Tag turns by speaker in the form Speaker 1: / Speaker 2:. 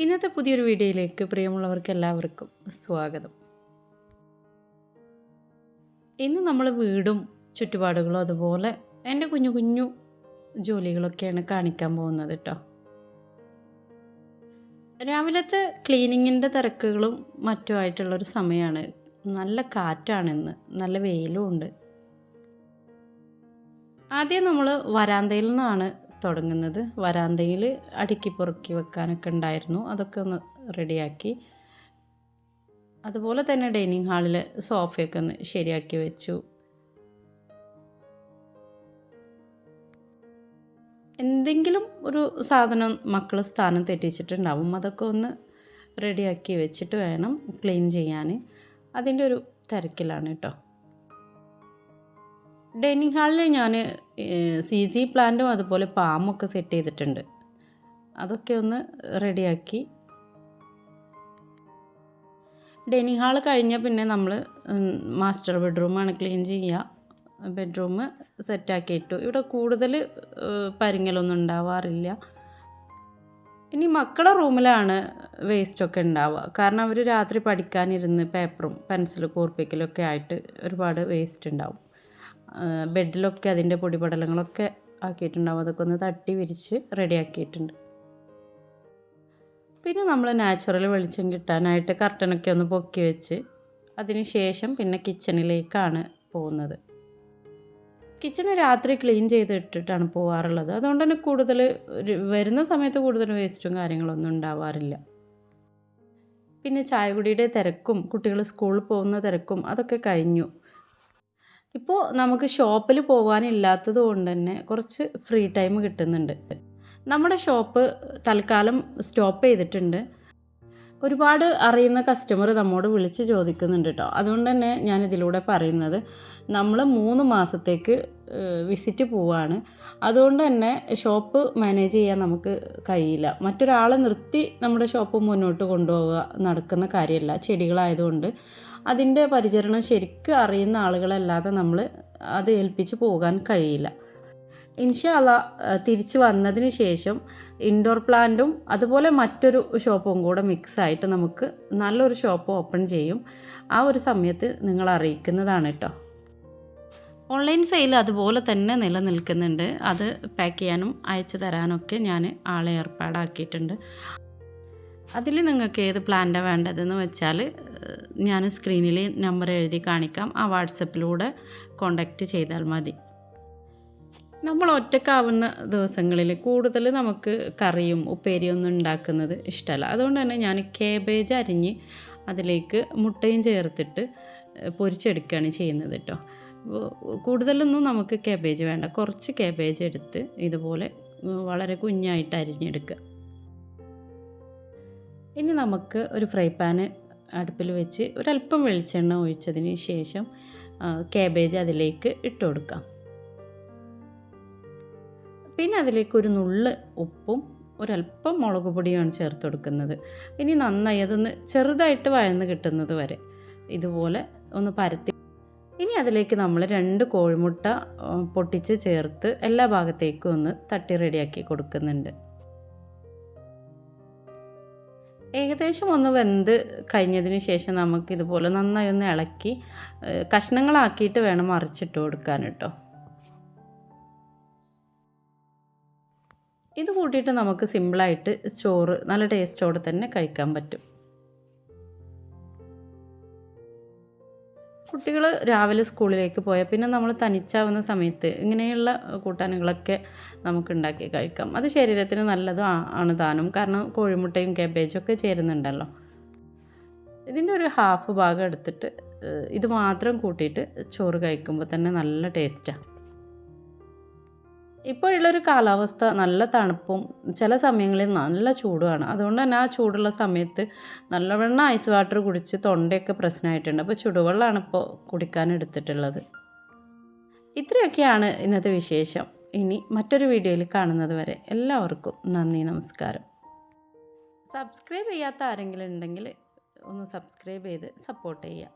Speaker 1: ഇന്നത്തെ പുതിയൊരു വീഡിയോയിലേക്ക് പ്രിയമുള്ളവർക്ക് എല്ലാവർക്കും സ്വാഗതം. ഇന്ന് നമ്മൾ വീടും ചുറ്റുപാടുകളും അതുപോലെ എൻ്റെ കുഞ്ഞു കുഞ്ഞു ജോലികളൊക്കെയാണ് കാണിക്കാൻ പോകുന്നത് കേട്ടോ. രാവിലത്തെ ക്ലീനിങ്ങിൻ്റെ തിരക്കുകളും മറ്റുമായിട്ടുള്ളൊരു സമയമാണ്. നല്ല കാറ്റാണിന്ന്, നല്ല വെയിലും ഉണ്ട്. ആദ്യം നമ്മൾ വരാന്തയിൽ നിന്നാണ് തുടങ്ങുന്നത്. വരാന്തയിൽ അടുക്കി പൊറുക്കി വെക്കാനൊക്കെ ഉണ്ടായിരുന്നു, അതൊക്കെ ഒന്ന് റെഡിയാക്കി. അതുപോലെ തന്നെ ഡൈനിങ് ഹാളിൽ സോഫയൊക്കെ ഒന്ന് ശരിയാക്കി വെച്ചു. എന്തെങ്കിലും ഒരു സാധനം മക്കൾ സ്ഥാനം തെറ്റിച്ചിട്ടുണ്ടാവും, അതൊക്കെ ഒന്ന് റെഡിയാക്കി വെച്ചിട്ട് വേണം ക്ലീൻ ചെയ്യാൻ. അതിൻ്റെ ഒരു തിരക്കിലാണ് കേട്ടോ. ഡൈനിങ് ഹാളിൽ ഞാൻ CC പ്ലാന്റും അതുപോലെ പാമ്പൊക്കെ സെറ്റ് ചെയ്തിട്ടുണ്ട്, അതൊക്കെ ഒന്ന് റെഡിയാക്കി. ഡൈനിങ് ഹാൾ കഴിഞ്ഞാൽ പിന്നെ നമ്മൾ മാസ്റ്റർ ബെഡ്റൂമാണ് ക്ലീൻ ചെയ്യുക. ബെഡ്റൂം സെറ്റാക്കിയിട്ടു. ഇവിടെ കൂടുതൽ പരിങ്ങലൊന്നും ഉണ്ടാവാറില്ല. ഇനി മക്കളുടെ റൂമിലാണ് വേസ്റ്റൊക്കെ ഉണ്ടാവുക, കാരണം അവർ രാത്രി പഠിക്കാനിരുന്ന് പേപ്പറും പെൻസിൽ കൂർപ്പിക്കലൊക്കെ ആയിട്ട് ഒരുപാട് വേസ്റ്റ് ഉണ്ടാവും. ബെഡിലൊക്കെ അതിൻ്റെ പൊടിപടലങ്ങളൊക്കെ ആക്കിയിട്ടുണ്ടാവും, അതൊക്കെ ഒന്ന് തട്ടി വിരിച്ച് റെഡിയാക്കിയിട്ടുണ്ട്. പിന്നെ നമ്മൾ നാച്ചുറൽ വെളിച്ചം കിട്ടാനായിട്ട് കർട്ടനൊക്കെ ഒന്ന് പൊക്കി വെച്ച് അതിന് ശേഷം പിന്നെ കിച്ചണിലേക്കാണ് പോകുന്നത്. കിച്ചണ് രാത്രി ക്ലീൻ ചെയ്തിട്ടിട്ടാണ് പോകാറുള്ളത്, അതുകൊണ്ട് തന്നെ കൂടുതൽ വരുന്ന സമയത്ത് കൂടുതൽ വേസ്റ്റും കാര്യങ്ങളൊന്നും ഉണ്ടാവാറില്ല. പിന്നെ ചായകുടിയുടെ തിരക്കും കുട്ടികൾ സ്കൂളിൽ പോകുന്ന തിരക്കും അതൊക്കെ കഴിഞ്ഞു. ഇപ്പോൾ നമുക്ക് ഷോപ്പിൽ പോകാനില്ലാത്തത് കൊണ്ട് തന്നെ കുറച്ച് ഫ്രീ ടൈം കിട്ടുന്നുണ്ട്. നമ്മുടെ ഷോപ്പ് തൽക്കാലം സ്റ്റോപ്പ് ചെയ്തിട്ടുണ്ട്. ഒരുപാട് അറിയുന്ന കസ്റ്റമർ നമ്മോട് വിളിച്ച് ചോദിക്കുന്നുണ്ട് കേട്ടോ. അതുകൊണ്ട് തന്നെ ഞാനിതിലൂടെ പറയുന്നത്, നമ്മൾ 3 മാസത്തേക്ക് വിസിറ്റ് പോവുകയാണ്. അതുകൊണ്ട് തന്നെ ഷോപ്പ് മാനേജ് ചെയ്യാൻ നമുക്ക് കഴിയില്ല. മറ്റൊരാളെ നിർത്തി നമ്മുടെ ഷോപ്പ് മുന്നോട്ട് കൊണ്ടുപോവുക നടക്കുന്ന കാര്യമല്ല. ചെടികളായതുകൊണ്ട് അതിൻ്റെ പരിചരണം ശരിക്കും അറിയുന്ന ആളുകളല്ലാതെ നമ്മൾ അത് ഏൽപ്പിച്ച് പോകാൻ കഴിയില്ല. ഇൻഷാ അല്ലാഹ് തിരിച്ച് വന്നതിന് ശേഷം ഇൻഡോർ പ്ലാന്റും അതുപോലെ മറ്റൊരു ഷോപ്പും കൂടെ മിക്സായിട്ട് നമുക്ക് നല്ലൊരു ഷോപ്പ് ഓപ്പൺ ചെയ്യും. ആ ഒരു സമയത്ത് നിങ്ങൾ അറിയിക്കുന്നതാണ് കേട്ടോ. ഓൺലൈൻ സെയിൽ അതുപോലെ തന്നെ നിലനിൽക്കുന്നുണ്ട്. അത് പാക്ക് ചെയ്യാനും അയച്ചു തരാനൊക്കെ ഞാൻ ആളെ ഏർപ്പാടാക്കിയിട്ടുണ്ട്. അതിൽ നിങ്ങൾക്ക് ഏത് പ്ലാന്റാണ് വേണ്ടതെന്ന് വെച്ചാൽ ഞാൻ സ്ക്രീനിൽ നമ്പർ എഴുതി കാണിക്കാം. ആ വാട്സപ്പിലൂടെ കോണ്ടാക്റ്റ് ചെയ്താൽ മതി. നമ്മൾ ഒറ്റക്കാവുന്ന ദിവസങ്ങളിൽ കൂടുതൽ നമുക്ക് കറിയും ഉപ്പേരിയൊന്നും ഉണ്ടാക്കുന്നത് ഇഷ്ടമല്ല. അതുകൊണ്ട് തന്നെ ഞാൻ കേബേജ് അരിഞ്ഞ് അതിലേക്ക് മുട്ടയും ചേർത്തിട്ട് പൊരിച്ചെടുക്കുകയാണ് ചെയ്യുന്നത് കേട്ടോ. കൂടുതലൊന്നും നമുക്ക് കേബേജ് വേണ്ട, കുറച്ച് കേബേജ് എടുത്ത് ഇതുപോലെ വളരെ കുഞ്ഞായിട്ട് അരിഞ്ഞെടുക്കുക. ഇനി നമുക്ക് ഒരു ഫ്രൈ പാന് അടുപ്പിൽ വെച്ച് ഒരല്പം വെളിച്ചെണ്ണ ഒഴിച്ചതിന് ശേഷം കേബേജ് അതിലേക്ക് ഇട്ട് കൊടുക്കാം. പിന്നെ അതിലേക്ക് ഒരു നുള്ള് ഉപ്പും ഒരല്പം മുളക് പൊടിയുമാണ് ചേർത്ത് കൊടുക്കുന്നത്. ഇനി നന്നായി അതൊന്ന് ചെറുതായിട്ട് വഴന്ന് കിട്ടുന്നത് വരെ ഇതുപോലെ ഒന്ന് പരത്തി. ഇനി അതിലേക്ക് നമ്മൾ 2 കോഴിമുട്ട പൊട്ടിച്ച് ചേർത്ത് എല്ലാ ഭാഗത്തേക്കും ഒന്ന് തട്ടി റെഡിയാക്കി കൊടുക്കുന്നുണ്ട്. ഏകദേശം ഒന്ന് വെന്ത് കഴിഞ്ഞതിന് ശേഷം നമുക്കിതുപോലെ നന്നായി ഒന്ന് ഇളക്കി കഷ്ണങ്ങളാക്കിയിട്ട് വേണം മറിച്ചിട്ട് കൊടുക്കാൻ കേട്ടോ. ഇത് കൂട്ടിയിട്ട് നമുക്ക് സിമ്പിളായിട്ട് ചോറ് നല്ല ടേസ്റ്റോടെ തന്നെ കഴിക്കാൻ പറ്റും. കുട്ടികൾ രാവിലെ സ്കൂളിലേക്ക് പോയാൽ പിന്നെ നമ്മൾ തനിച്ചാവുന്ന സമയത്ത് ഇങ്ങനെയുള്ള കൂട്ടാനുകളൊക്കെ നമുക്ക് ഉണ്ടാക്കി കഴിക്കാം. അത് ശരീരത്തിന് നല്ലതും ആണ് താനും, കാരണം കോഴിമുട്ടയും കാബേജും ഒക്കെ ചേരുന്നുണ്ടല്ലോ. ഇതിൻ്റെ ഒരു ഹാഫ് ഭാഗം എടുത്തിട്ട് ഇത് മാത്രം കൂട്ടിയിട്ട് ചോറ് കഴിക്കുമ്പോൾ തന്നെ നല്ല ടേസ്റ്റാണ്. ഇപ്പോഴുള്ളൊരു കാലാവസ്ഥ നല്ല തണുപ്പും ചില സമയങ്ങളിൽ നല്ല ചൂടുമാണ്. അതുകൊണ്ട് തന്നെ ആ ചൂടുള്ള സമയത്ത് നല്ലവണ്ണം ഐസ് വാട്ടർ കുടിച്ച് തൊണ്ടയൊക്കെ പ്രശ്നമായിട്ടുണ്ട്. അപ്പോൾ ചുടുവെള്ളമാണ് ഇപ്പോൾ കുടിക്കാൻ എടുത്തിട്ടുള്ളത്. ഇത്രയൊക്കെയാണ് ഇന്നത്തെ വിശേഷം. ഇനി മറ്റൊരു വീഡിയോയിൽ കാണുന്നത് വരെ എല്ലാവർക്കും നന്ദി, നമസ്കാരം. സബ്സ്ക്രൈബ് ചെയ്യാത്ത ആരെങ്കിലും ഉണ്ടെങ്കിൽ ഒന്ന് സബ്സ്ക്രൈബ് ചെയ്ത് സപ്പോർട്ട് ചെയ്യുക.